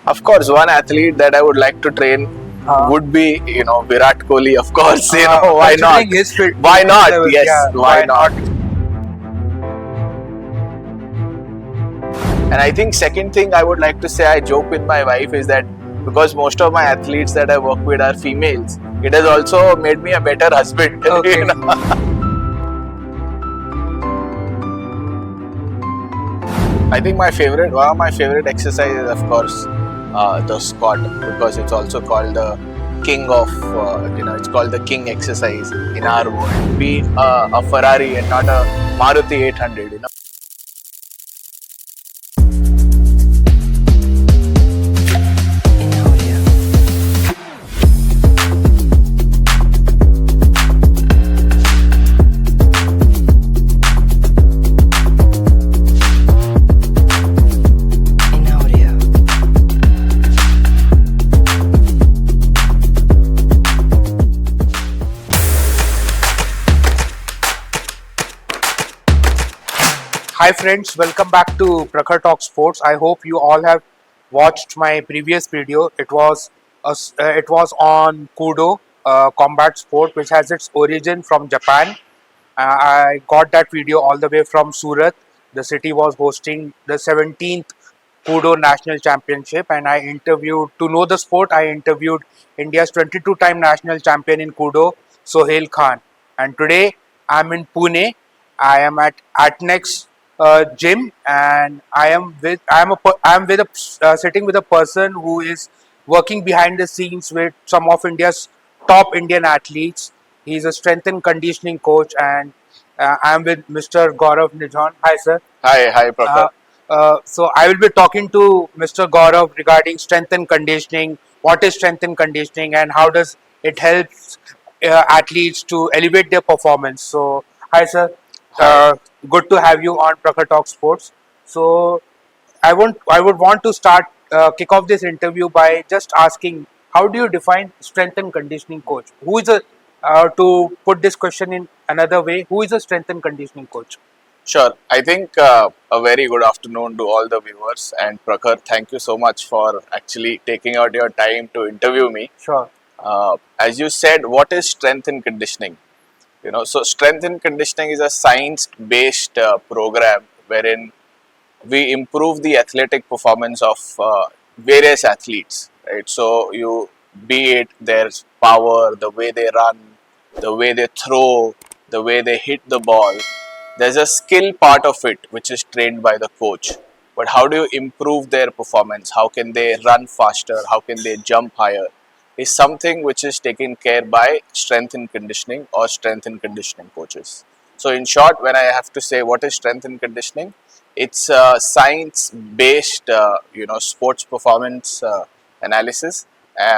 Of course, one athlete that I would like to train would be, Virat Kohli. Of course, why not? Considering his fit, Why not? level, Yes, yeah, why not? And I think second thing I would like to say, I joke with my wife, is that because most of my athletes that I work with are females, it has also made me a better husband. Okay. I think one of my favorite exercises, of course, the squat, because it's also called the king of, it's called the king exercise in our world. Be a Ferrari and not a Maruti 800, Hi friends, welcome back to Prakhar Talks Sports. I hope you all have watched my previous video. It was on Kudo combat sport, which has its origin from Japan. I got that video all the way from Surat. The city was hosting the 17th Kudo National Championship, and I interviewed, to know the sport, I interviewed India's 22-time national champion in Kudo, Sohail Khan. And today I'm in Pune. I am at Atnex gym, and sitting with a person who is working behind the scenes with some of India's top Indian athletes. He's a strength and conditioning coach, and I'm with Mr. Gaurav Nijhon. Hi, sir. Hi, Prakhar. So I will be talking to Mr. Gaurav regarding strength and conditioning. What is strength and conditioning, and how does it help athletes to elevate their performance? So, hi, sir. Hi. Good to have you on Prakhar Talk Sports. So, I would want to start kick off this interview by just asking, how do you define strength and conditioning coach? Who is a To put this question in another way, who is a strength and conditioning coach? Sure. I think a very good afternoon to all the viewers. And Prakhar, thank you so much for actually taking out your time to interview me. Sure. As you said, what is strength and conditioning? So strength and conditioning is a science-based program wherein we improve the athletic performance of various athletes, right? So be it their power, the way they run, the way they throw, the way they hit the ball. There's a skill part of it which is trained by the coach. But how do you improve their performance? How can they run faster? How can they jump higher? Is something which is taken care by strength and conditioning or strength and conditioning coaches. So in short, when I have to say what is strength and conditioning, it's a science-based, sports performance analysis,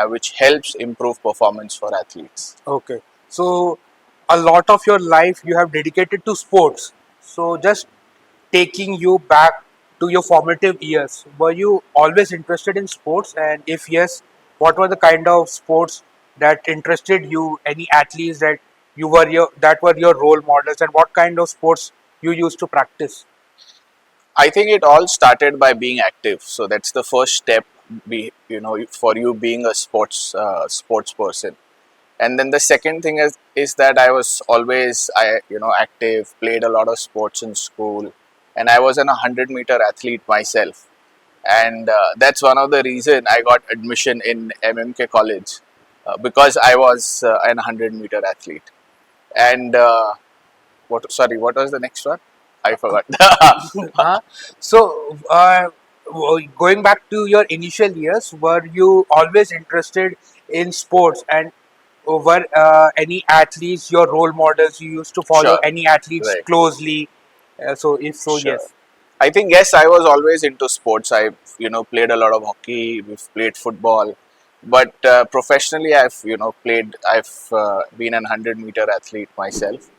which helps improve performance for athletes. Okay. So, a lot of your life you have dedicated to sports. So, just taking you back to your formative years, were you always interested in sports? And if yes, what were the kind of sports that interested you? Any athletes that were your role models, and what kind of sports you used to practice? I think it all started by being active. So that's the first step, for you being a sports person. And then the second thing is that I was always active, played a lot of sports in school, and I was an 100-meter athlete myself. And that's one of the reason I got admission in MMK college, because I was an 100-meter athlete. And what was the next one? I forgot. So, going back to your initial years, were you always interested in sports, and were any athletes your role models? You used to follow Sure. any athletes Right. closely? So, if so, Sure. yes. I think yes, I was always into sports. I played a lot of hockey. We've played football, but professionally, I've been an 100-meter athlete myself.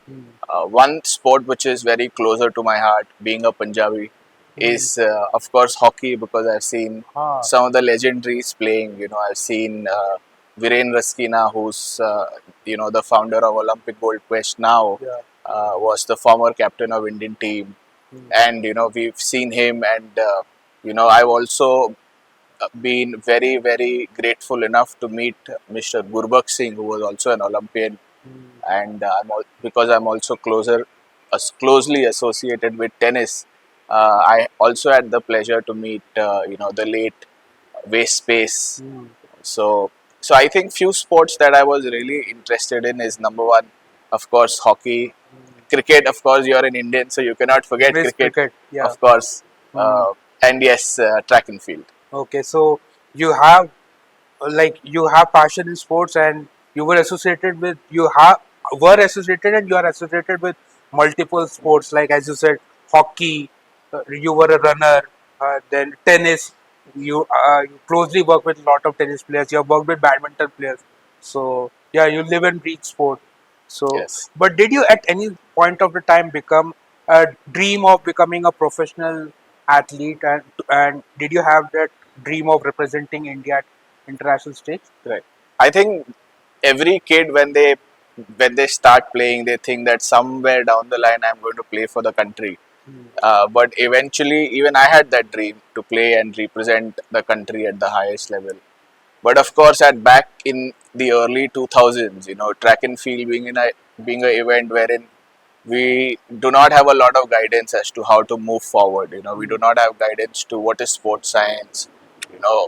One sport which is very closer to my heart, being a Punjabi, is of course hockey, because I've seen Ah, some of the legendaries playing. I've seen Viren Raskina, who's the founder of Olympic Gold Quest now, yeah. was the former captain of Indian team, Mm. and we've seen him, and I've also been very, very grateful enough to meet Mr. Gurbakh Singh, who was also an Olympian, and because I'm also closely associated with tennis, I also had the pleasure to meet the late waste space. So so I think few sports that I was really interested in is number one, of course, hockey, cricket. Of course, you're an Indian, so you cannot forget Miss cricket, cricket, yeah. of course, Mm. and yes, track and field. Okay, so you have you have passion in sports, and you were associated with you have were associated and you are associated with multiple sports, like as you said, hockey. You were a runner. Then tennis. You closely work with a lot of tennis players. You have worked with badminton players. So yeah, you live and breathe sport. So, Yes. but did you at any point of the time become a dream of becoming a professional athlete, and did you have that dream of representing India at international stage? Right. I think every kid when they start playing, they think that somewhere down the line I'm going to play for the country. But eventually, even I had that dream to play and represent the country at the highest level. But of course, at back in the early 2000s, track and field being an event wherein we do not have a lot of guidance as to how to move forward. We do not have guidance to what is sports science.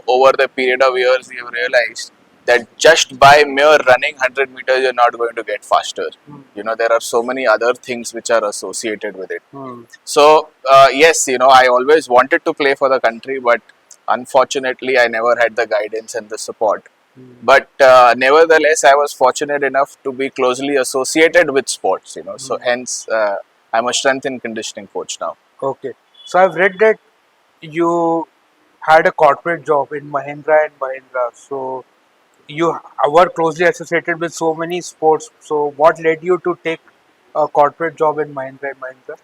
Over the period of years, we have realized that just by mere running 100 meters, you're not going to get faster. There are so many other things which are associated with it. Hmm. So, yes, I always wanted to play for the country, but unfortunately, I never had the guidance and the support. But nevertheless, I was fortunate enough to be closely associated with sports, so hence I'm a strength and conditioning coach now. Okay, so I've read that you had a corporate job in Mahindra and Mahindra. So you were closely associated with so many sports. So what led you to take a corporate job in Mahindra and Mahindra?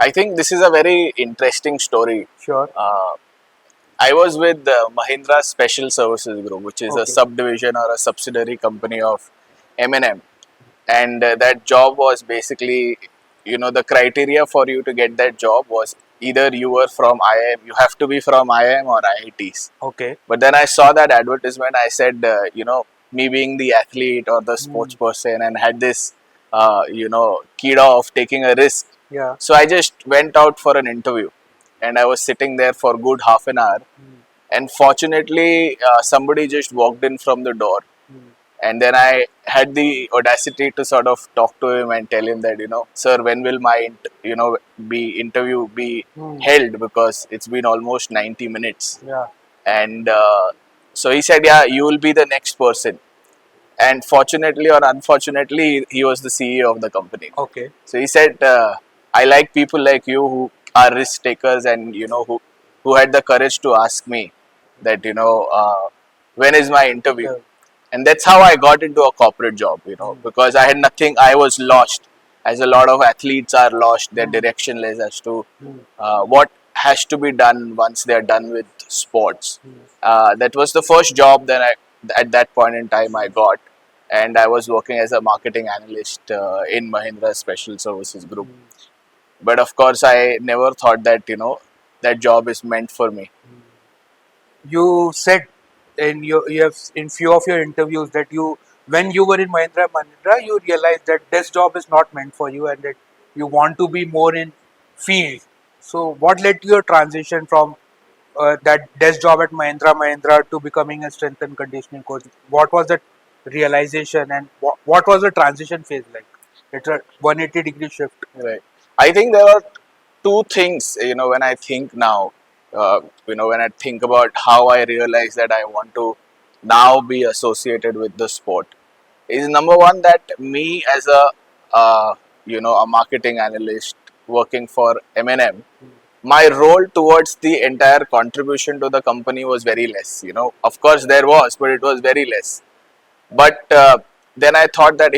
I think this is a very interesting story. Sure. Uh, I was with the Mahindra Special Services Group, which is a Okay. subdivision or a subsidiary company of M&M. And that job was basically, the criteria for you to get that job was either you were from IIM, you have to be from IIM or IITs. Okay. But then I saw that advertisement, I said, me being the athlete or the sports Hmm. person and had this, kida of taking a risk. Yeah. So I just went out for an interview and I was sitting there for a good half an hour. Hmm. And fortunately, somebody just walked in from the door. Hmm. And then I had the audacity to sort of talk to him and tell him that, sir, when will my, interview be Hmm. held? Because it's been almost 90 minutes. Yeah. And so he said, yeah, you will be the next person. And fortunately or unfortunately, he was the CEO of the company. Okay. So he said, I like people like you who are risk takers and, who had the courage to ask me that, when is my interview? Yeah. And that's how I got into a corporate job, because I had nothing, I was lost, as a lot of athletes are lost, they're directionless as to Hmm. what has to be done once they're done with sports. Hmm. That was the first job that at that point in time I got, and I was working as a marketing analyst in Mahindra Special Services Group. But of course, I never thought that that job is meant for me. You said you have in few of your interviews that when you were in Mahindra you realized that this job is not meant for you and that you want to be more in field. So what led to your transition from that desk job at Mahindra to becoming a strength and conditioning coach? What was that realization, and what was the transition phase like? It's a 180-degree shift. Right. I think there are two things, when I think now, when I think about how I realize that I want to now be associated with the sport, is number one that me as a marketing analyst working for M&M, my role towards the entire contribution to the company was very less. Of course there was, but it was very less. But then I thought that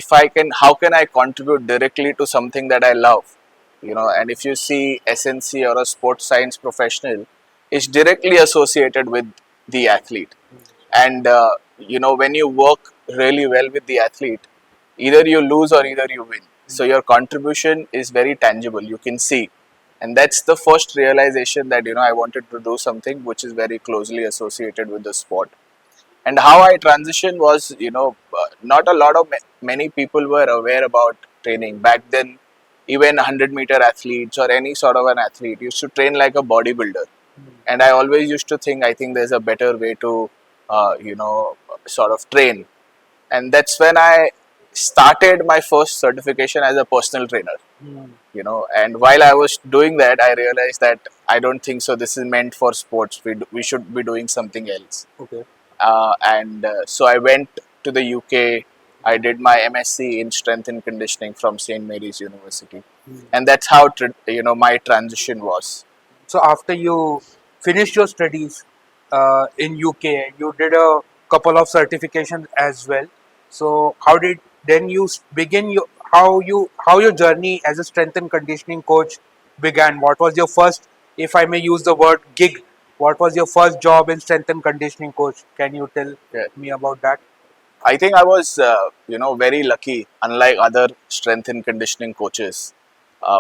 how can I contribute directly to something that I love? And if you see SNC or a sports science professional, is directly associated with the athlete. And when you work really well with the athlete, either you lose or either you win. So your contribution is very tangible. You can see. And that's the first realization that I wanted to do something which is very closely associated with the sport. And how I transitioned was, not a lot of many people were aware about training back then. Even 100-meter athletes or any sort of an athlete used to train like a bodybuilder. And I always used to think, I think there's a better way to sort of train. And that's when I started my first certification as a personal trainer. And while I was doing that, I realized that I don't think so this is meant for sports. We should be doing something else. Okay. And so I went to the UK. I did my MSc in strength and conditioning from St. Mary's University, and that's how my transition was. So after you finished your studies in UK, you did a couple of certifications as well. So how did then you begin your how your journey as a strength and conditioning coach began? What was your first, if I may use the word, gig? What was your first job in strength and conditioning coach? Can you tell Yeah. me about that? I think I was, very lucky, unlike other strength and conditioning coaches,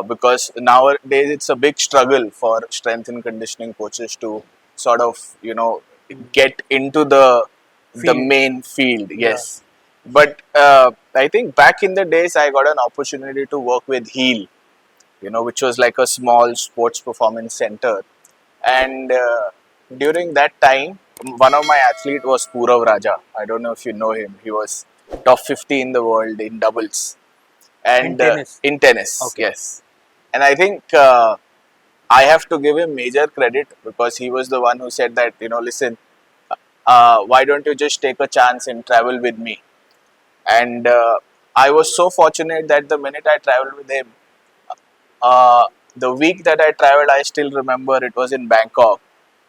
because nowadays it's a big struggle for strength and conditioning coaches to sort of, get into the Field. main field. Yeah. Yes, but I think back in the days I got an opportunity to work with Heel, which was like a small sports performance center, and during that time, one of my athlete was Purav Raja. I don't know if you know him. He was top 50 in the world in doubles In and tennis. in tennis. Okay. Yes, and I think I have to give him major credit because he was the one who said that listen, why don't you just take a chance and travel with me? And I was so fortunate that the minute I traveled with him, uh, the week that I traveled, I still remember it was in Bangkok,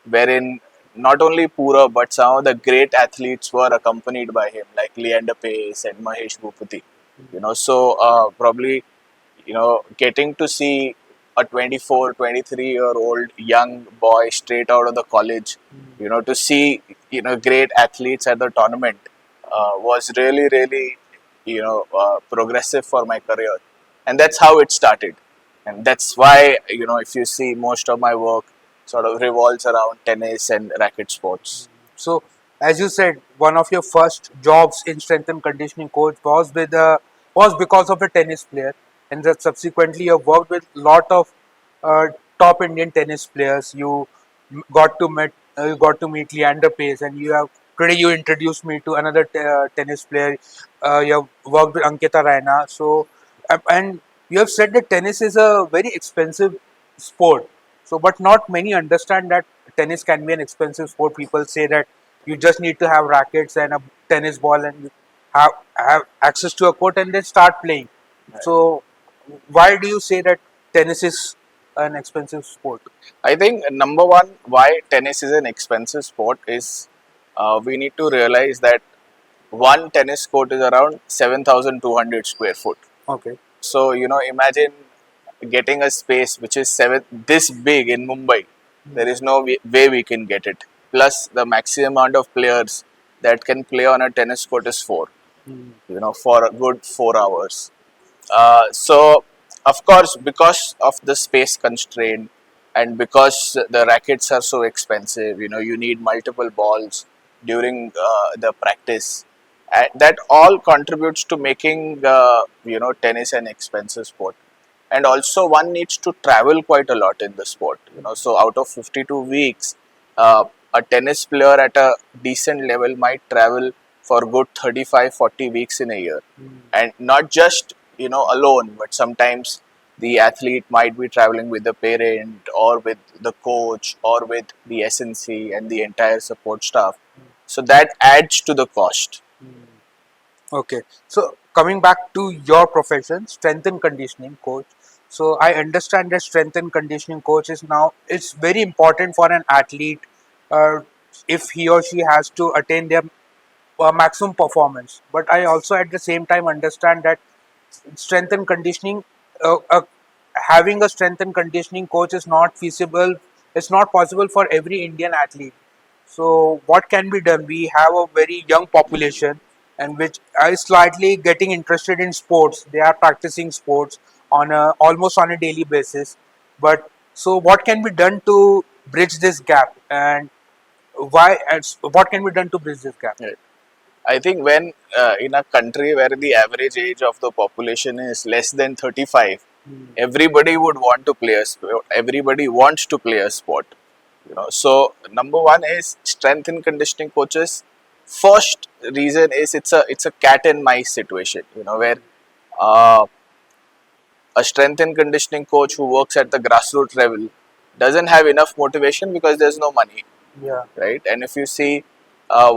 wherein not only Pura but some of the great athletes were accompanied by him, like Leander Pace and Mahesh Bhupathi. So probably getting to see a 24, 23-year old young boy straight out of the college, to see great athletes at the tournament was really really progressive for my career, and that's how it started. And that's why if you see most of my work sort of revolves around tennis and racket sports. So, as you said, one of your first jobs in strength and conditioning coach was because of a tennis player, and that subsequently you worked with lot of uh, top Indian tennis players. You got to meet Leander Pace, and today you introduced me to another tennis player. You have worked with Ankita Raina. So, and you have said that tennis is a very expensive sport. So, but not many understand that tennis can be an expensive sport. People say that you just need to have rackets and a tennis ball and you have access to a court and then start playing. So, why do you say that tennis is an expensive sport? I think number one, why tennis is an expensive sport is we need to realize that one tennis court is around 7,200 square foot. Okay. So imagine getting a space which is this big in Mumbai. There is no way we can get it. Plus, the maximum amount of players that can play on a tennis court is four. For a good 4 hours. So, of course, because of the space constraint and because the rackets are so expensive, you need multiple balls during the practice. That all contributes to making tennis an expensive sport. And also, one needs to travel quite a lot in the sport. So out of 52 weeks, a tennis player at a decent level might travel for good 35-40 weeks in a year, and not just alone, but sometimes the athlete might be traveling with the parent or with the coach or with the SNC and the entire support staff. So that adds to the cost. Okay. So coming back to your profession, strength and conditioning coach. So I understand that strength and conditioning coach is now it's very important for an athlete uh, if he or she has to attain their maximum performance. But I also at the same time understand that strength and conditioning having a strength and conditioning coach is not feasible. It's not possible for every Indian athlete. So what can be done? We have a very young population and which is slightly getting interested in sports. They are practicing sports on almost on a daily basis, but So what can be done to bridge this gap, and why? And what can be done to bridge this gap? Right. I think when in a country where the average age of the population is less than 35, everybody would want to play a sport. Everybody wants to play a sport. So number one is strength and conditioning coaches. First reason is it's a cat and mice situation. Where uh, a strength and conditioning coach who works at the grassroots level doesn't have enough motivation because there's no money, Yeah. right? And if you see,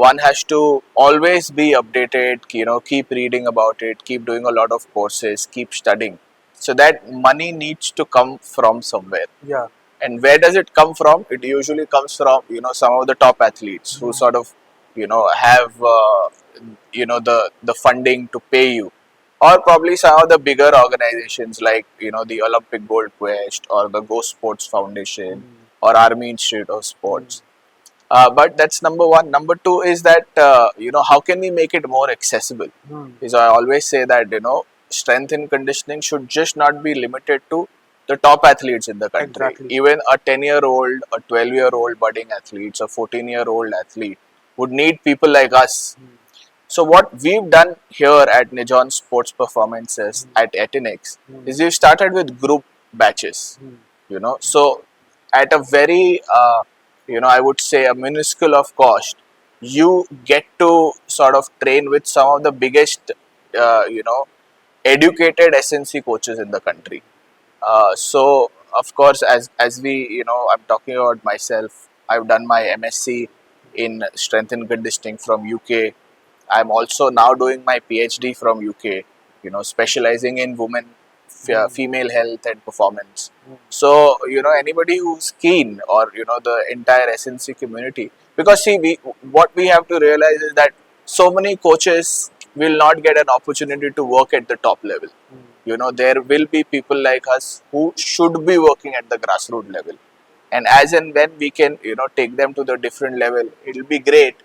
one has to always be updated, keep reading about it, keep doing a lot of courses, keep studying. So that money needs to come from somewhere. Yeah. And where does it come from? It usually comes from, some of the top athletes who sort of, have, the funding to pay you. Or probably some of the bigger organizations like, the Olympic Gold Quest or the Go Sports Foundation or Army Institute of Sports. But that's number one. Number two is that, how can we make it more accessible? Is I always say that, strength and conditioning should just not be limited to the top athletes in the country. Exactly. Even a 10-year-old, a 12-year-old budding athletes, a 14-year-old athlete would need people like us. So what we've done here at Nijhon Sports Performances at Atenex is we've started with group batches. So at a very, I would say a minuscule of cost, you get to sort of train with some of the biggest, educated SNC coaches in the country. So of course, as we, I'm talking about myself. I've done my MSc in strength and conditioning from UK. I'm also now doing my PhD from UK. Specializing in women, female health and performance. So anybody who's keen, or the entire SNC community, because see, what we have to realize is that so many coaches will not get an opportunity to work at the top level. There will be people like us who should be working at the grassroots level, and as and when we can take them to the different level, it will be great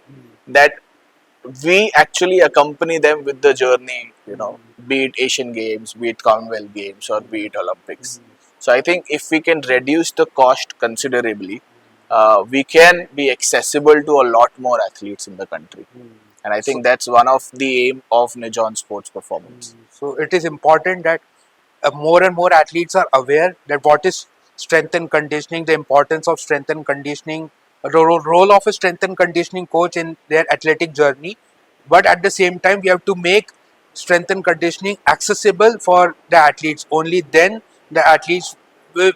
that we actually accompany them with the journey, be it Asian Games, be it Commonwealth Games, or be it Olympics. So I think if we can reduce the cost considerably, we can be accessible to a lot more athletes in the country. And I think that's one of the aim of Nijhon Sports Performance. So it is important that more and more athletes are aware that what is strength and conditioning, the importance of strength and conditioning, role of a strength and conditioning coach in their athletic journey. But at the same time, we have to make strength and conditioning accessible for the athletes. Only then the athletes will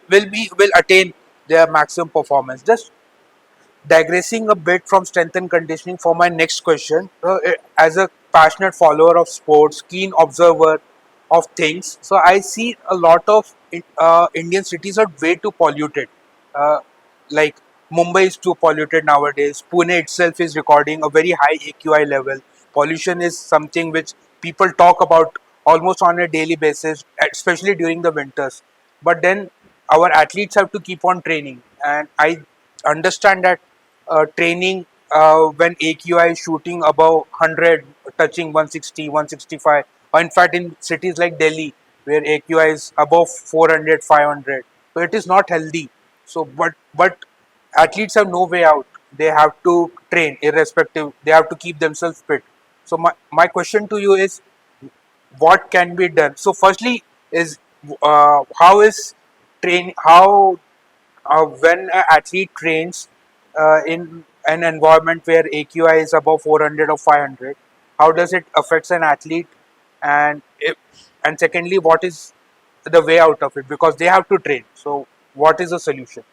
attain their maximum performance. Just digressing a bit from strength and conditioning for my next question, as a passionate follower of sports, keen observer of things, so I see a lot of Indian cities are way too polluted. Uh, like Mumbai is too polluted nowadays. Pune itself is recording a very high AQI level. Pollution is something which people talk about almost on a daily basis, especially during the winters. But then our athletes have to keep on training, and I understand that training when AQI is shooting above 100, touching 160, 165, or in fact in cities like Delhi where AQI is above 400, 500. So it is not healthy. So, but athletes have no way out. They have to train irrespective. They have to keep themselves fit. So my question to you is, what can be done? So firstly is how is train how when an athlete trains in an environment where AQI is above 400 or 500, how does it affect an athlete? And and secondly, what is the way out of it? Because they have to train. So what is the solution?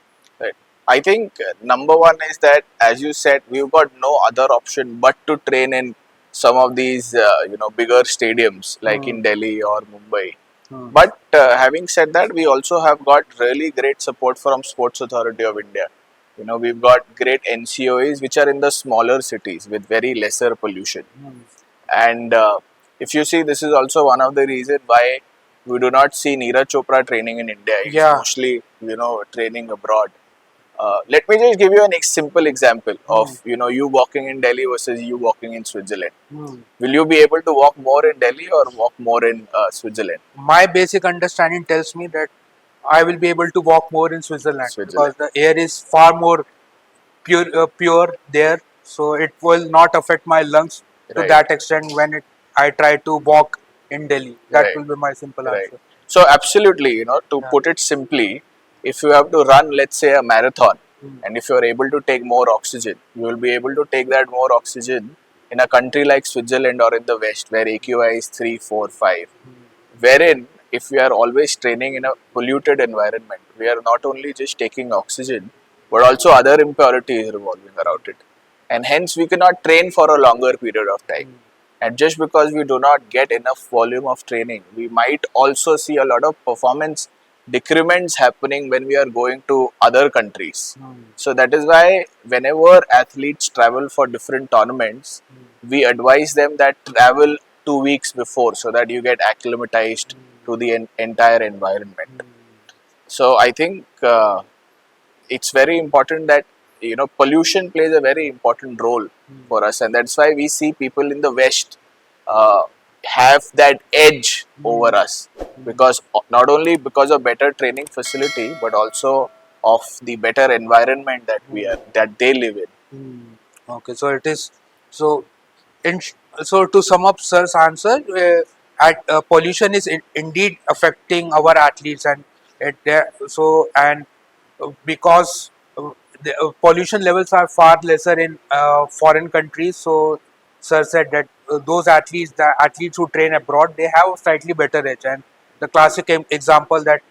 Right. I think number one is that, as you said, we've got no other option but to train in some of these, bigger stadiums like in Delhi or Mumbai. But having said that, we also have got really great support from Sports Authority of India. We've got great NCOAs which are in the smaller cities with very lesser pollution. And if you see, this is also one of the reasons why we do not see Neeraj Chopra training in India. He's Yeah. mostly, training abroad. Let me just give you an simple example of, you walking in Delhi versus you walking in Switzerland. Will you be able to walk more in Delhi or walk more in Switzerland? My basic understanding tells me that I will be able to walk more in Switzerland because Switzerland. the air is far more pure there, so it will not affect my lungs to Right, that extent when I try to walk in Delhi. That right, will be my simple right. answer. So absolutely, to Yeah. put it simply, if you have to run, let's say, a marathon, Mm. and if you are able to take more oxygen, you will be able to take that more oxygen in a country like Switzerland or in the West, where AQI is 3, 4, 5. Wherein, if we are always training in a polluted environment, we are not only just taking oxygen, but also other impurities revolving around it. And hence, we cannot train for a longer period of time. And just because we do not get enough volume of training, we might also see a lot of performance decrements happening when we are going to other countries. So that is why whenever athletes travel for different tournaments, we advise them that travel 2 weeks before so that you get acclimatized to the entire environment. So I think it's very important that pollution plays a very important role for us, and that's why we see people in the West uh, have that edge over us, because not only because of better training facility, but also of the better environment that they live in. Okay, so it is so. In, so to sum up sir's answer, pollution is indeed affecting our athletes, and because the pollution levels are far lesser in foreign countries. So sir said that the athletes who train abroad, they have a slightly better edge. And the classic example that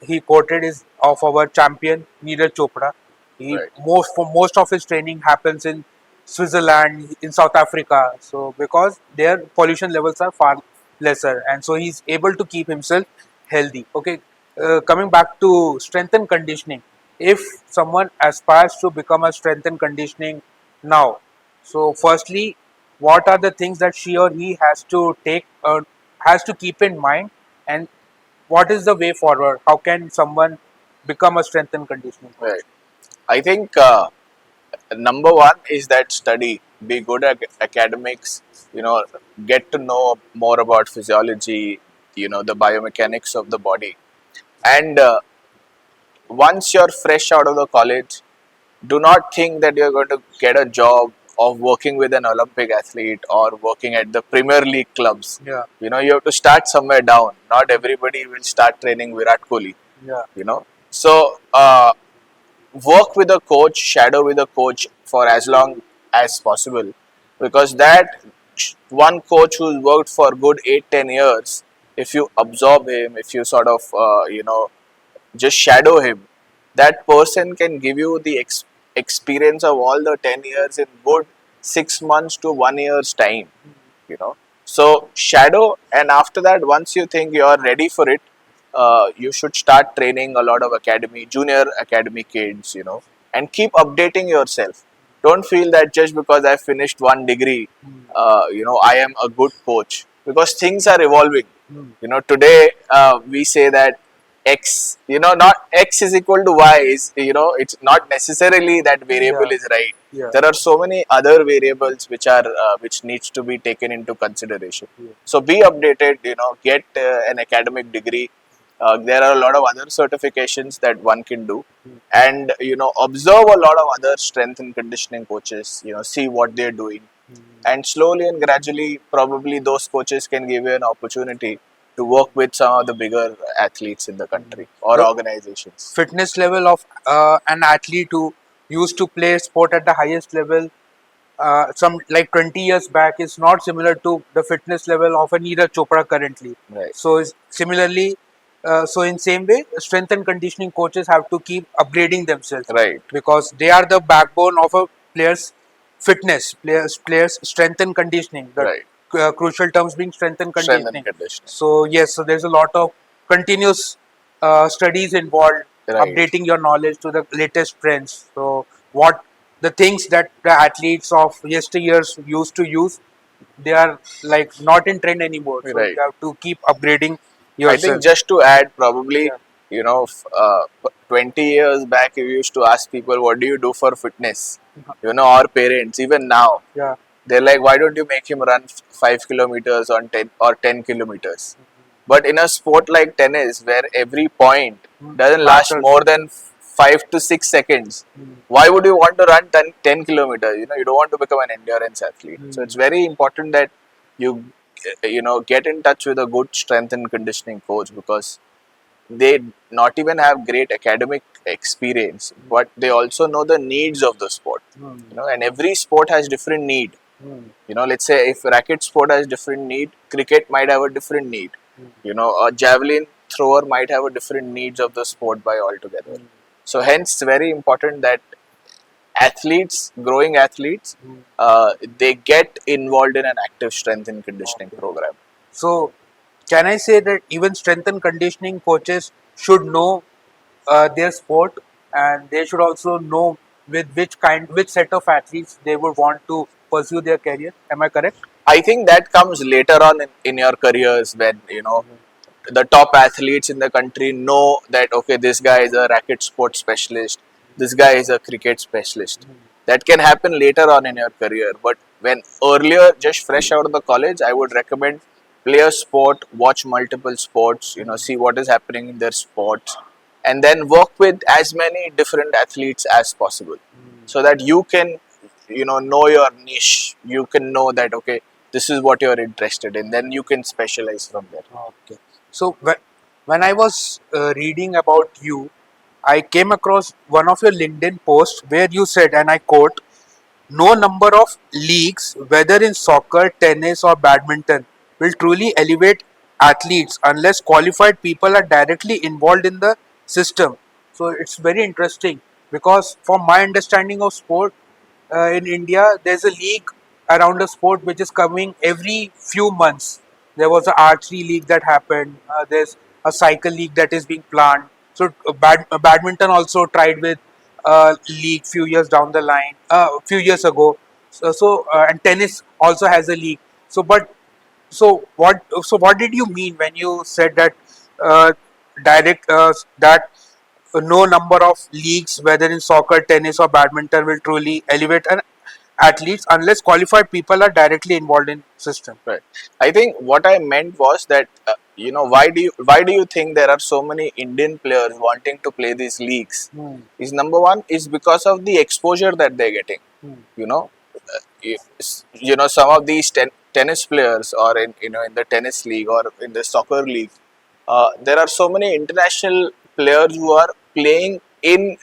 he quoted is of our champion Neeraj Chopra. He Right. most of his training happens in Switzerland, in South Africa. So because their pollution levels are far lesser, and so he's able to keep himself healthy. Okay, coming back to strength and conditioning. If someone aspires to become a strength and conditioning now, so firstly, what are the things that she or he has to keep in mind, and what is the way forward? How can someone become a strength and conditioning coach? Right. I think number one is that study, be good at academics, get to know more about physiology, the biomechanics of the body. And once you're fresh out of the college, do not think that you're going to get a job of working with an Olympic athlete or working at the Premier League clubs. Yeah, You have to start somewhere down. Not everybody will start training Virat Kohli. yeah, So work with a coach, shadow with a coach for as long as possible, because that one coach who's worked for good 8-10 years, if you absorb him, if you sort of just shadow him, that person can give you the experience of all the 10 years in good 6 months to 1 year's time. So shadow, and after that, once you think you are ready for it, you should start training a lot of junior academy kids, and keep updating yourself. Don't feel that just because I finished one degree, I am a good coach, because things are evolving. Today we say that X, not X is equal to Y, it's not necessarily that variable yeah, is right. yeah, There are so many other variables which needs to be taken into consideration. yeah. So be updated, get an academic degree. There are a lot of other certifications that one can do, and observe a lot of other strength and conditioning coaches. See what they're doing, and slowly and gradually, probably those coaches can give you an opportunity to work with some of the bigger athletes in the country or The organizations. fitness level of an athlete who used to play sport at the highest level some like 20 years back is not similar to the fitness level of a Neeraj Chopra currently. Right, So similarly, so in same way, strength and conditioning coaches have to keep upgrading themselves right, because they are the backbone of a player's fitness, players strength and conditioning. The right. crucial terms being strength and Strength and conditioning. conditioning. So yes, so there's a lot of continuous studies involved, Right. updating your knowledge to the latest trends. So what the things that the athletes of yesteryears used to use, they are like not in trend anymore. So you Right. have to keep upgrading I think yourself. just to add, probably, Yeah, 20 years back, you used to ask people, what do you do for fitness? Our parents, even now, yeah, they're like, why don't you make him run 5 kilometers on 10 or 10 kilometers? But in a sport like tennis, where every point doesn't last Matters. more than 5 to 6 seconds, why would you want to run 10 kilometers? You don't want to become an endurance athlete. So it's very important that you, get in touch with a good strength and conditioning coach, because they not even have great academic experience, but they also know the needs of the sport. And every sport has different need. Let's say if racket sport has different need, cricket might have a different need. A javelin thrower might have a different needs of the sport by altogether. So hence, it's very important that growing athletes, they get involved in an active strength and conditioning program. So, can I say that even strength and conditioning coaches should know their sport, and they should also know with which set of athletes they would want to pursue their career? Am I correct? I think that comes later on in your careers, when the top athletes in the country know that, okay, this guy is a racket sport specialist, this guy is a cricket specialist. That can happen later on in your career, but when earlier, just fresh out of the college, I would recommend play a sport, watch multiple sports, see what is happening in their sports, and then work with as many different athletes as possible, so that you can know your niche. You can know that, okay, this is what you're interested in, then you can specialize from there. Okay. So when I was reading about you, I came across one of your LinkedIn posts where you said, and I quote, "No number of leagues, whether in soccer, tennis, or badminton, will truly elevate athletes unless qualified people are directly involved in the system." So it's very interesting because, from my understanding of sport, in India, there's a league around a sport which is coming every few months. There was an archery league that happened. There's a cycle league that is being planned. So badminton also tried with league few years down the line, few years ago. And tennis also has a league. So, but what did you mean when you said that uh, direct that no number of leagues, whether in soccer, tennis, or badminton, will truly elevate an athletes unless qualified people are directly involved in system? Right. I think what I meant was that, why do you think there are so many Indian players wanting to play these leagues? Hmm. Is number one is because of the exposure that they're getting. You know, some of these tennis players, or in the tennis league or in the soccer league, there are so many international players who are playing in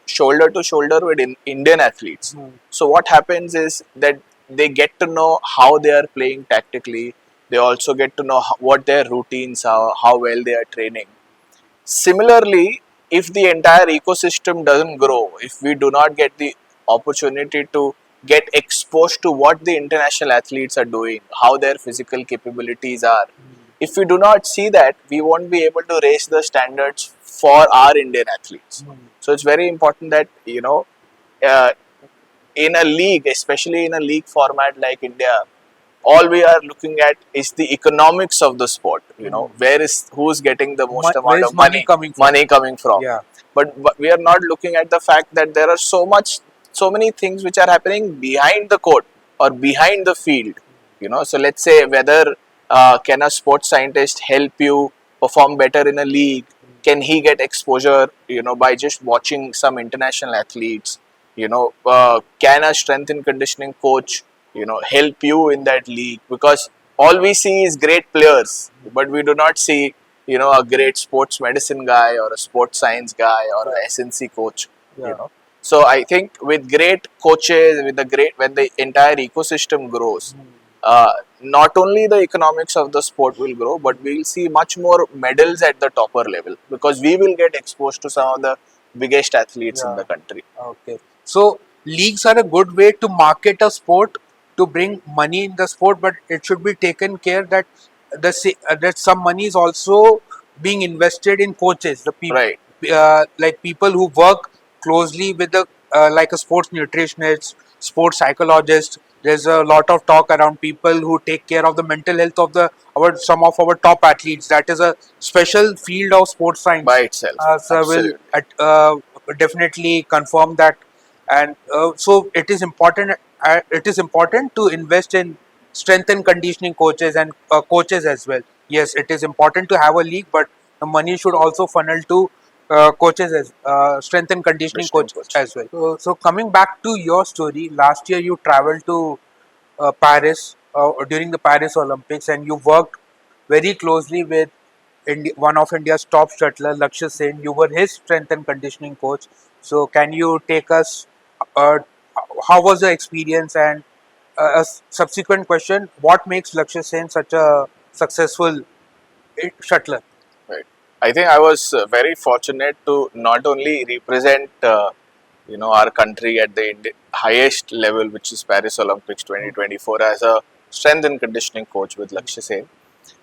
shoulder to shoulder with Indian athletes. So what happens is that they get to know how they are playing tactically. They also get to know what their routines are, how well they are training. Similarly, if the entire ecosystem doesn't grow, if we do not get the opportunity to get exposed to what the international athletes are doing, how their physical capabilities are, if we do not see that, we won't be able to raise the standards for our Indian athletes. So it's very important that, uh, in a league, especially in a league format like India, all we are looking at is the economics of the sport. Who's getting the most Where amount is of money coming from? money coming from. Yeah. But we are not looking at the fact that there are so many things which are happening behind the court or behind the field. So let's say, whether can a sports scientist help you perform better in a league? Can he get exposure, by just watching some international athletes? Can a strength and conditioning coach, help you in that league? Because all we see is great players, but we do not see, a great sports medicine guy or a sports science guy or a SNC coach. Yeah. So I think with great coaches, when the entire ecosystem grows, not only the economics of the sport will grow, but we will see much more medals at the topper level, because we will get exposed to some of the biggest athletes in Yeah. the country. Okay. So leagues are a good way to market a sport, to bring money in the sport, but it should be taken care that that some money is also being invested in coaches, the people, Right. like people who work closely with the like a sports nutritionist, sports psychologist. There's a lot of talk around people who take care of the mental health of the our some of our top athletes. That is a special field of sports By science. itself. So I will Absolutely. definitely confirm that, and so it is important. It is important to invest in strength and conditioning coaches and coaches as well. yes, it is important to have a league, but the money should also funnel to coaches as strength and conditioning Conditioning coaches coach. as well. So coming back to your story, last year you traveled to Paris during the Paris Olympics, and you worked very closely with one of India's top shuttlers, Lakshya Sen. You were his strength and conditioning coach. So can you take us? Uh, how was the experience? And subsequent question: what makes Lakshya Sen such a successful shuttler? Right. I think I was very fortunate to not only represent our country at the highest level, which is Paris Olympics 2024, as a strength and conditioning coach with Lakshya Sen,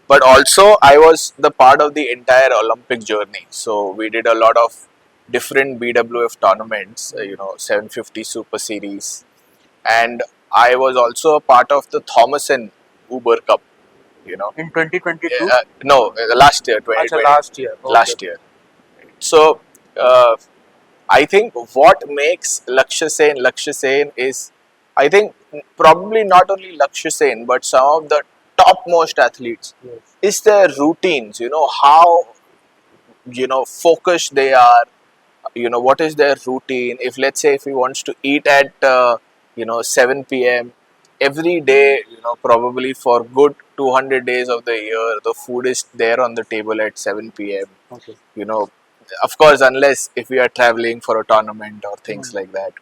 but also I was the part of the entire Olympic journey. So we did a lot of different BWF tournaments, 750 Super Series, and I was also a part of the Thomason Uber Cup. In 2022? No, last year, Acha, 2020, last year. Okay. last year. So I think what makes Lakshya Sen is, I think probably not only Lakshya Sen but some of the topmost athletes Yes. is their routines. How focused they are. What is their routine. If let's say if he wants to eat at 7 p.m. every day, probably for good 200 days of the year, the food is there on the table at 7 p.m. Okay. you know of course, unless if we are traveling for a tournament or things like that,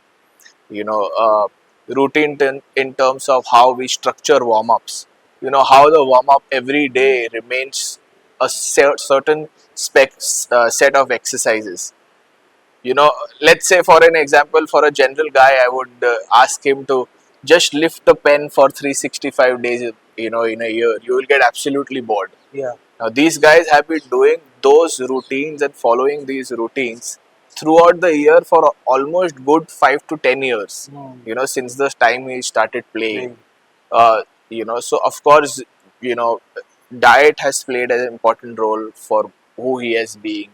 you know routine in terms of how we structure warm-ups, how the warm-up every day remains a certain set of exercises. Let's say for an example, for a general guy, I would ask him to just lift a pen for 365 days, in a year. You will get absolutely bored. Yeah. Now, these guys have been doing those routines and following these routines throughout the year for almost good 5 to 10 years. Since the time he started playing. Playing. So of course, you know, diet has played an important role for who he has been.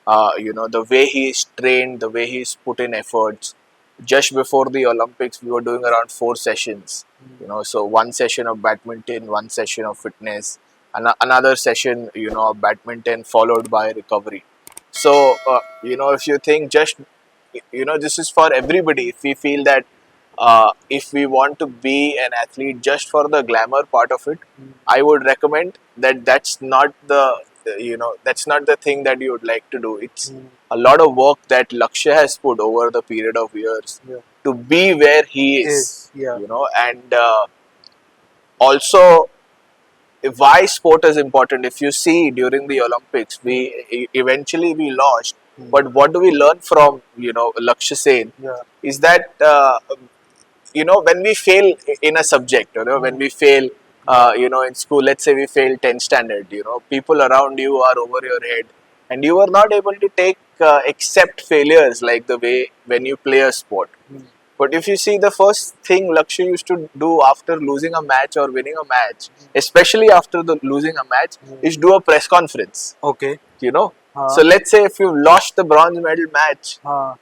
The way he is trained, the way he's put in efforts. Just before the Olympics, we were doing around 4 sessions. So one session of badminton, one session of fitness, another session, of badminton followed by recovery. So if you think just, this is for everybody. If we feel that if we want to be an athlete just for the glamour part of it, I would recommend that that's not the thing that you would like to do. It's a lot of work that Lakshya has put over the period of years Yeah. to be where he is. Yeah. And also why sport is important. If you see during the Olympics, eventually we lost, but what do we learn from Lakshya Sen? Yeah. Is that when we fail in a subject, when we fail, in school, let's say we fail 10th standard, people around you are over your head, and you are not able to take accept failures like the way when you play a sport. But if you see, the first thing Lakshya used to do after losing a match or winning a match, especially after the losing a match, is do a press conference. Okay. So let's say if you lost the bronze medal match,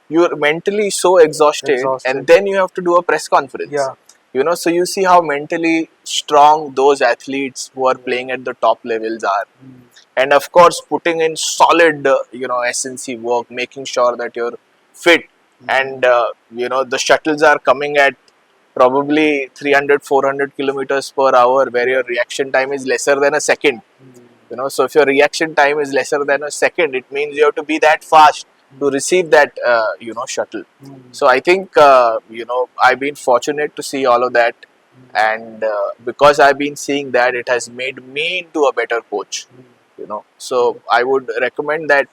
you're mentally so exhausted, and then you have to do a press conference. Yeah. So you see how mentally strong those athletes who are playing at the top levels are. And of course, putting in solid, SNC work, making sure that you're fit, and the shuttles are coming at probably 300, 400 kilometers per hour, where your reaction time is lesser than a second. So if your reaction time is lesser than a second, it means you have to be that fast to receive that shuttle. So I think I've been fortunate to see all of that, and because I've been seeing that, it has made me into a better coach. So I would recommend that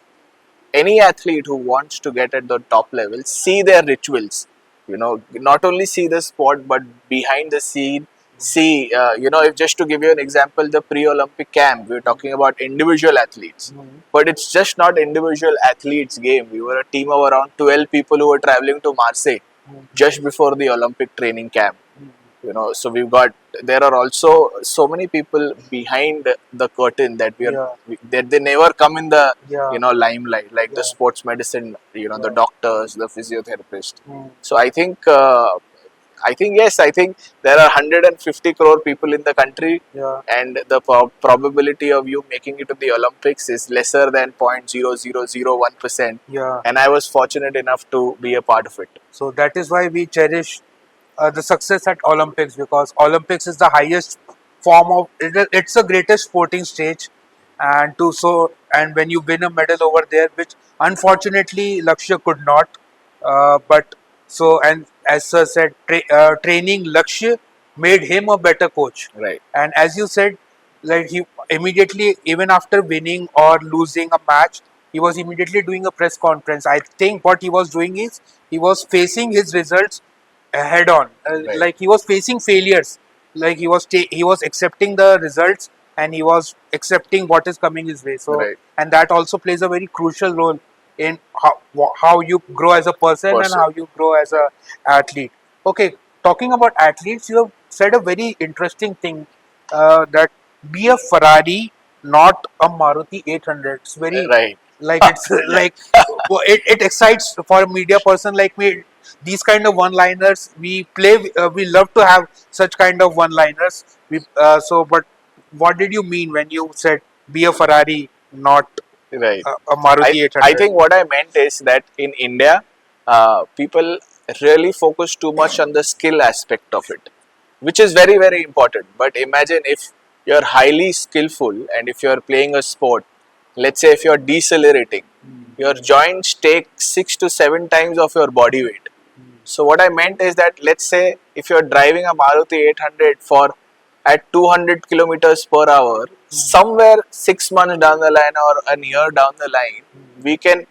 any athlete who wants to get at the top level, see their rituals. Not only see the sport, but behind the scene, see, if just to give you an example, the pre-Olympic camp, we're talking about individual athletes, but it's just not individual athletes game. We were a team of around 12 people who were traveling to Marseille just before the Olympic training camp. So there are also so many people behind the curtain that that they never come in the limelight, like the sports medicine, the doctors, the physiotherapist. So I think I think yes. I think there are 150 crore people in the country, Yeah. and the probability of you making it to the Olympics is lesser than 0.0001%. Yeah. And I was fortunate enough to be a part of it. So that is why we cherish the success at Olympics, because Olympics is the highest form of it's the greatest sporting stage, and to so and when you win a medal over there, which unfortunately Lakshya could not, but so and as sir said, training Lakshya made him a better coach, Right. and as you said, like he immediately, even after winning or losing a match, he was immediately doing a press conference. I think what he was doing is he was facing his results head on, Right. like he was facing failures, like he was accepting the results, and he was accepting what is coming his way. So, Right. and that also plays a very crucial role in how you grow as a person and Person. how you grow as a athlete. Okay, talking about athletes, you have said a very interesting thing, that be a Ferrari, not a Maruti 800. It's very Right. like it's like it excites for a media person like me. These kind of one-liners we play. We love to have such kind of one-liners. But what did you mean when you said be a Ferrari, not Right. a I Maruti I 800? think what I meant is that in India, people really focus too much on the skill aspect of it, which is very important. But imagine if you're highly skillful and if you're playing a sport, let's say if you're decelerating, your joints take 6 to 7 times of your body weight. So what I meant is that let's say if you're driving a Maruti 800 for at 200 kilometers per hour, somewhere 6 months down the line or a year down the line, we can,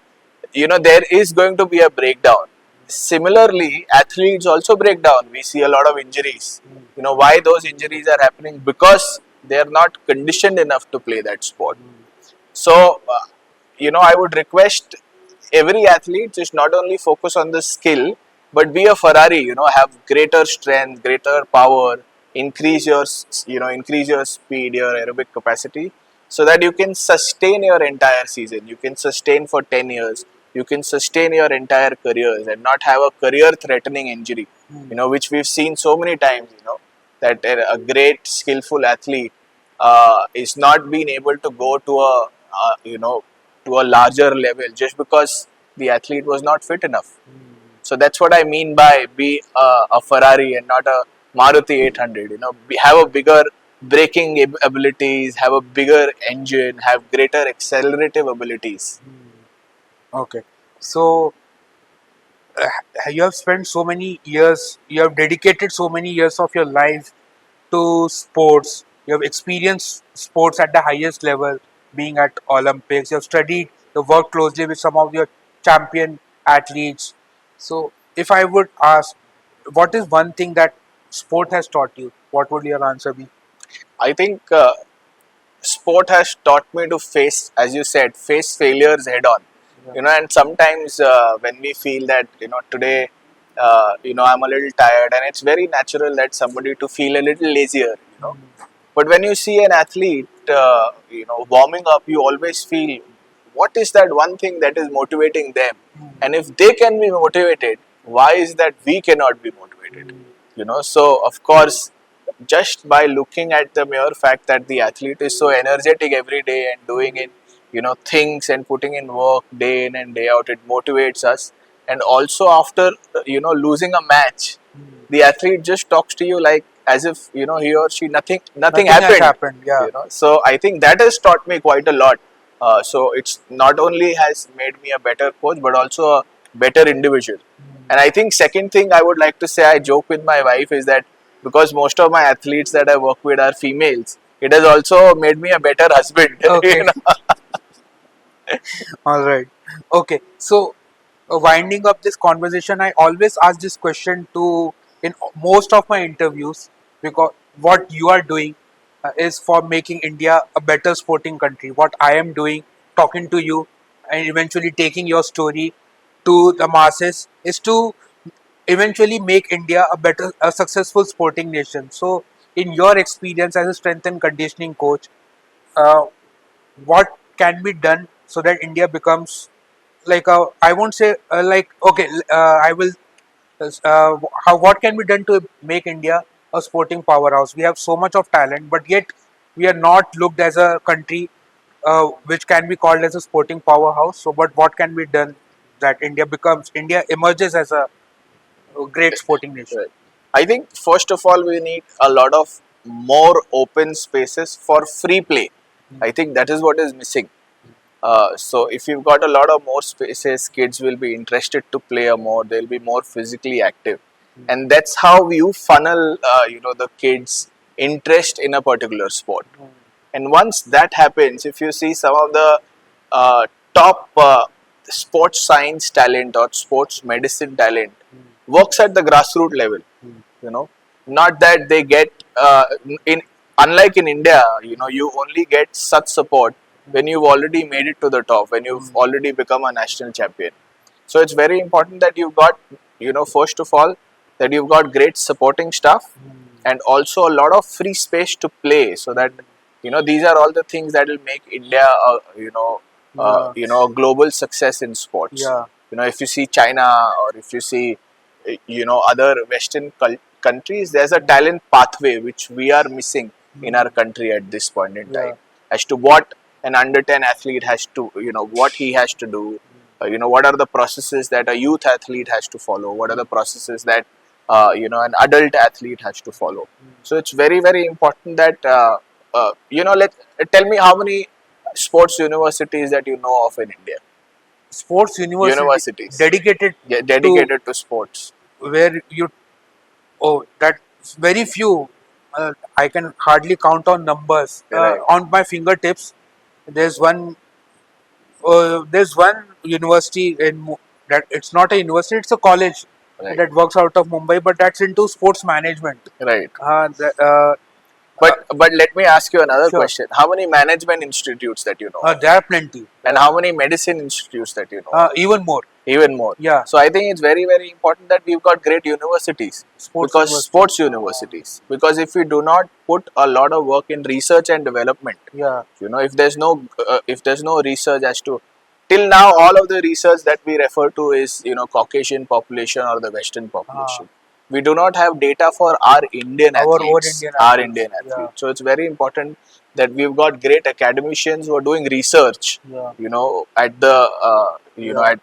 there is going to be a breakdown. Similarly, athletes also break down. We see a lot of injuries. Why those injuries are happening? Because they are not conditioned enough to play that sport. So, I would request every athlete just not only focus on the skill, but be a Ferrari. Have greater strength, greater power, increase your speed, your aerobic capacity, so that you can sustain your entire season. You can sustain for 10 years. You can sustain your entire careers and not have a career-threatening injury. Which we've seen so many times. That a great skillful athlete is not being able to go to a larger level just because the athlete was not fit enough. So that's what I mean by be a Ferrari and not a Maruti 800. Have a bigger braking abilities, have a bigger engine, have greater accelerative abilities. Okay, so you have spent so many years, you have dedicated so many years of your life to sports. You have experienced sports at the highest level, being at Olympics. You have studied, you worked closely with some of your champion athletes. So, if I would ask, what is one thing that sport has taught you? What would your answer be? I think sport has taught me to face, as you said, face failures head on. Yeah. And sometimes when we feel that today, I'm a little tired, and it's very natural that somebody to feel a little lazier. But when you see an athlete, warming up, you always feel what is that one thing that is motivating them, and if they can be motivated, why is that we cannot be motivated? So of course, just by looking at the mere fact that the athlete is so energetic every day and doing it, things and putting in work day in and day out, it motivates us. And also after losing a match, the athlete just talks to you like as if he or she nothing Nothing has happened. happened. Yeah. So I think that has taught me quite a lot. So it's not only has made me a better coach but also a better individual. And I think second thing I would like to say, I joke with my wife, is that because most of my athletes that I work with are females, it has also made me a better husband. Okay. All right. Okay. So, winding up this conversation, I always ask this question to in most of my interviews, because what you are doing is for making India a better sporting country. What I am doing, talking to you, and eventually taking your story to the masses, is to eventually make India a successful sporting nation. So, in your experience as a strength and conditioning coach, uh, what can be done so that India becomes like a, I won't say like, okay, I will What can be done to make India a sporting powerhouse? We have so much of talent, but yet we are not looked as a country which can be called as a sporting powerhouse. So, but what can be done that India emerges as a great sporting nation? Right. I think first of all we need a lot of more open spaces for free play. I think that is what is missing. So if you've got a lot of more spaces, kids will be interested to play more. They'll be more physically active, and that's how you funnel, the kids' interest in a particular sport. And once that happens, if you see some of the top sports science talent or sports medicine talent works at the grassroots level. You know, not that they get in unlike in India. You only get such support when you've already made it to the top, when you've already become a national champion. So it's very important that you've got, first of all, that you've got great supporting staff and also a lot of free space to play, so that these are all the things that will make India a global success in sports. Yeah. If you see China, or if you see other Western countries, there's a talent pathway which we are missing in our country at this point in time, as to what an under 10 athlete has to, what he has to do, what are the processes that a youth athlete has to follow, what are the processes that an adult athlete has to follow. So it's very, very important that tell me how many sports universities that you know of in India. Sports Universities dedicated dedicated to sports. where you that's very few. I can hardly count on numbers Right. on my fingertips. There's one university that it's not a university, it's a college Right. that works out of Mumbai, but that's into sports management. Right. The, uh, But let me ask you another Sure. question. How many management institutes that you know? there are plenty, And how many medicine institutes that you know? even more. Even more. Yeah. So I think it's very, very important that we've got great universities. Sports because university. sports universities. Because if we do not put a lot of work in research and development, Yeah, if there's no research as to, till now all of the research that we refer to is Caucasian population or the Western population. We do not have data for our Indian Our own athletes. Indian Our athletes. Indian athletes. Yeah. So it's very important that we've got great academicians who are doing research. Yeah. At the Yeah.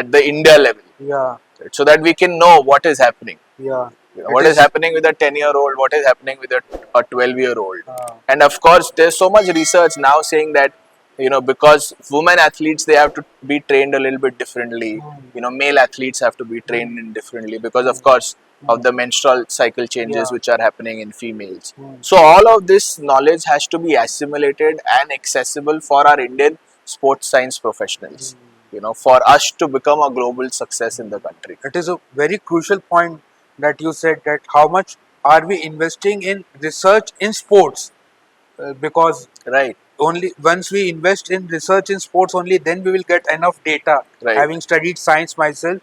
at the India level, yeah, right? So that we can know what is happening. yeah. What is happening with a 10-year-old? What is happening with a 12-year-old? Uh, And of course, there's so much research now saying that because women athletes, they have to be trained a little bit differently. Male athletes have to be trained in differently because of course of the menstrual cycle changes Yeah. which are happening in females. So all of this knowledge has to be assimilated and accessible for our Indian sports science professionals. For us to become a global success in the country. It is a very crucial point that you said, that how much are we investing in research in sports, because Right. only once we invest in research in sports, only then we will get enough data. Right. Having studied science myself,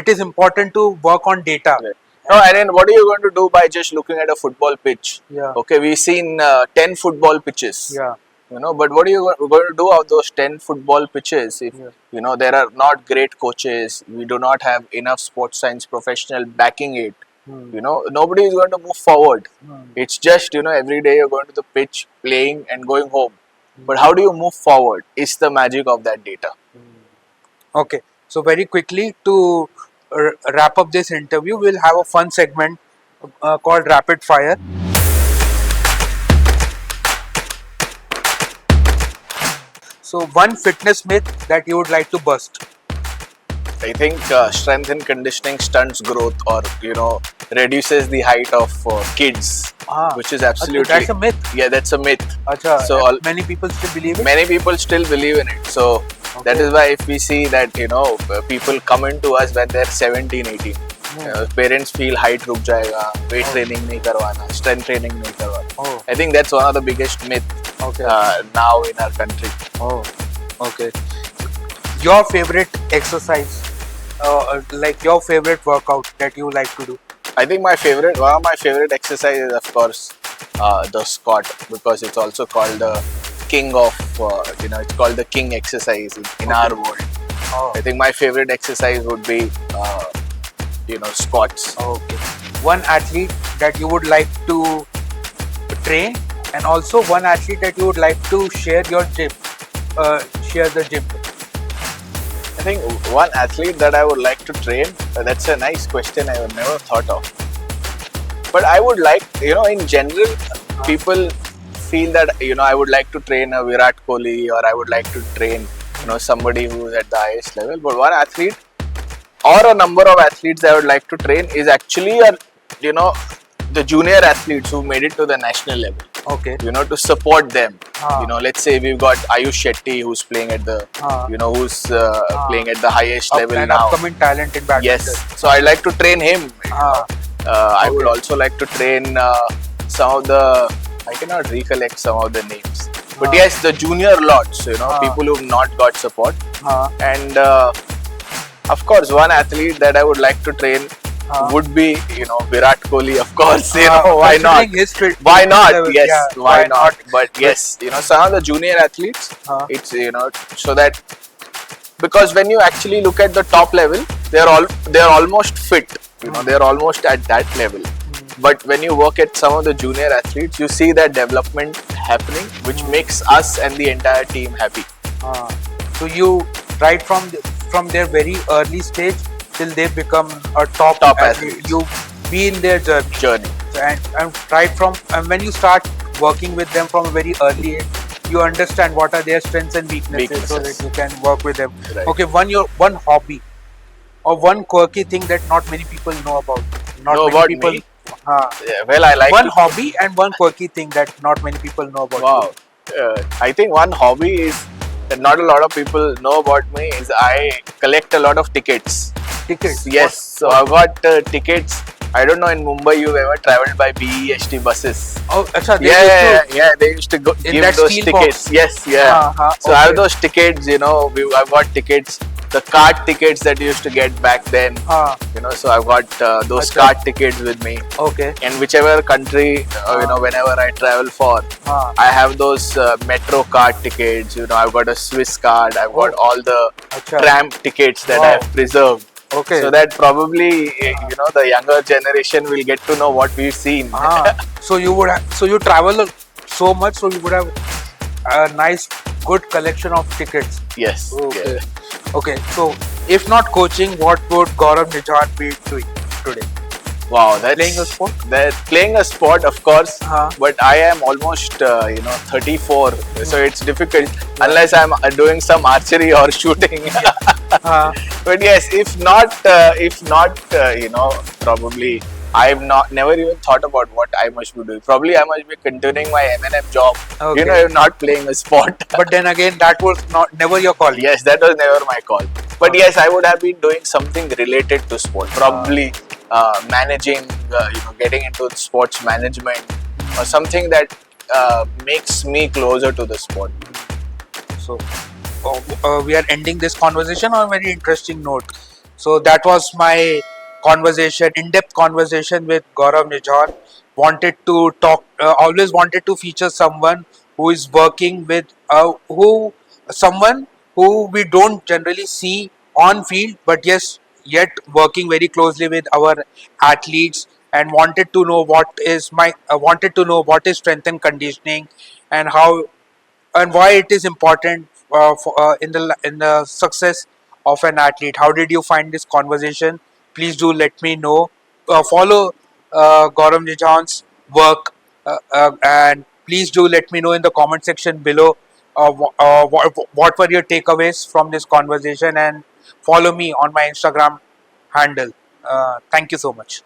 it is important to work on data. Right. No, and then what are you going to do by just looking at a football pitch? Yeah. Okay, we've seen 10 football pitches. Yeah. But what are you going to do of those 10 football pitches if there are not great coaches? We do not have enough sports science professional backing it. Nobody is going to move forward. It's just every day you're going to the pitch, playing and going home. But how do you move forward? It's the magic of that data. Okay, so very quickly to wrap up this interview, we'll have a fun segment called Rapid Fire. So, one fitness myth that you would like to bust. I think strength and conditioning stunts growth, or reduces the height of kids, which is absolutely That's a myth. Yeah, that's a myth. Acha, So and many people still believe it. Many people still believe in it. So that is why if we see that people come into us when they're 17, 18. Parents feel height रुक जाएगा, weight training नहीं करवाना, strength training नहीं करवाना. I think that's one of the biggest myth now in our country. Okay. Your favorite exercise, like your favorite workout that you like to do? I think one of my favorite exercises, of course, the squat, because it's also called the king of, it's called the king exercise in our world. I think my favorite exercise would be spots. Okay. One athlete that you would like to train, and also one athlete that you would like to share your gym, share the gym with. I think one athlete that I would like to train, that's a nice question I would never thought of. But I would like, in general, people feel that, I would like to train a Virat Kohli, or I would like to train, somebody who is at the highest level. But one athlete or a number of athletes I would like to train is actually, the junior athletes who made it to the national level. Okay. To support them. Ah. Let's say we've got Ayush Shetty who's playing at the, who's playing at the highest level An now. upcoming talent in badminton. Yes. So I'd like to train him. I would also like to train some of the, I cannot recollect some of the names. But yes, the junior lots, people who've not got support. And of course, one athlete that I would like to train would be, Virat Kohli, of course. Why not? Why not? Level, Yes, yeah, why not? But yes, some of the junior athletes, it's, so that, because when you actually look at the top level, they're almost fit. They're almost at that level. But when you work at some of the junior athletes, you see that development happening, which makes us and the entire team happy. So you, right from their very early stage till they become a top athlete, you be in their journey. And right from, and when you start working with them from a very early age, you understand what are their strengths and weaknesses, so that you can work with them. Right. Okay, one hobby or one quirky thing that not many people know about. Me? Yeah, well, I like one hobby and one quirky thing that not many people know about. Wow. I think one hobby is that not a lot of people know about me is I collect a lot of tickets. Tickets? Yes. So I've got tickets. I don't know in Mumbai you've ever travelled by BEST buses. Oh, achha, they used to give that those steel tickets. box. Yes, yeah. So I okay. have those tickets. I've got tickets. The card tickets that you used to get back then. So I've got those card tickets with me. Okay. In whichever country, whenever I travel for, I have those metro card tickets. I've got a Swiss card. I've got all the tram tickets that I have preserved. Okay. So that probably, the younger generation will get to know what we've seen. So you travel so much, so you would have a nice, good collection of tickets. Yes. Okay. Yeah. Okay. So if not coaching, what would Gaurav Nijhon be doing today? Wow, that's Playing a sport? Playing a sport, of course. But I am almost, 34, so it's difficult unless I'm doing some archery or shooting. But yes, if not, probably I've never even thought about what I must be doing. Probably I must be continuing my M&M job. Okay. Not playing a sport. But then again, that was never your call. Yes, that was never my call. But yes, I would have been doing something related to sport. Probably managing, getting into sports management or something that makes me closer to the sport. So we are ending this conversation on a very interesting note. So that was my conversation, in-depth conversation with Gaurav Nijhon. Always wanted to feature someone who is working with, someone who we don't generally see on field, but yes, yet working very closely with our athletes, and wanted to know what is strength and conditioning, and how and why it is important in the success of an athlete. How did you find this conversation? Please do let me know. Follow Gaurav Nijhan's work, and please do let me know in the comment section below what were your takeaways from this conversation, and follow me on my Instagram handle. Thank you so much.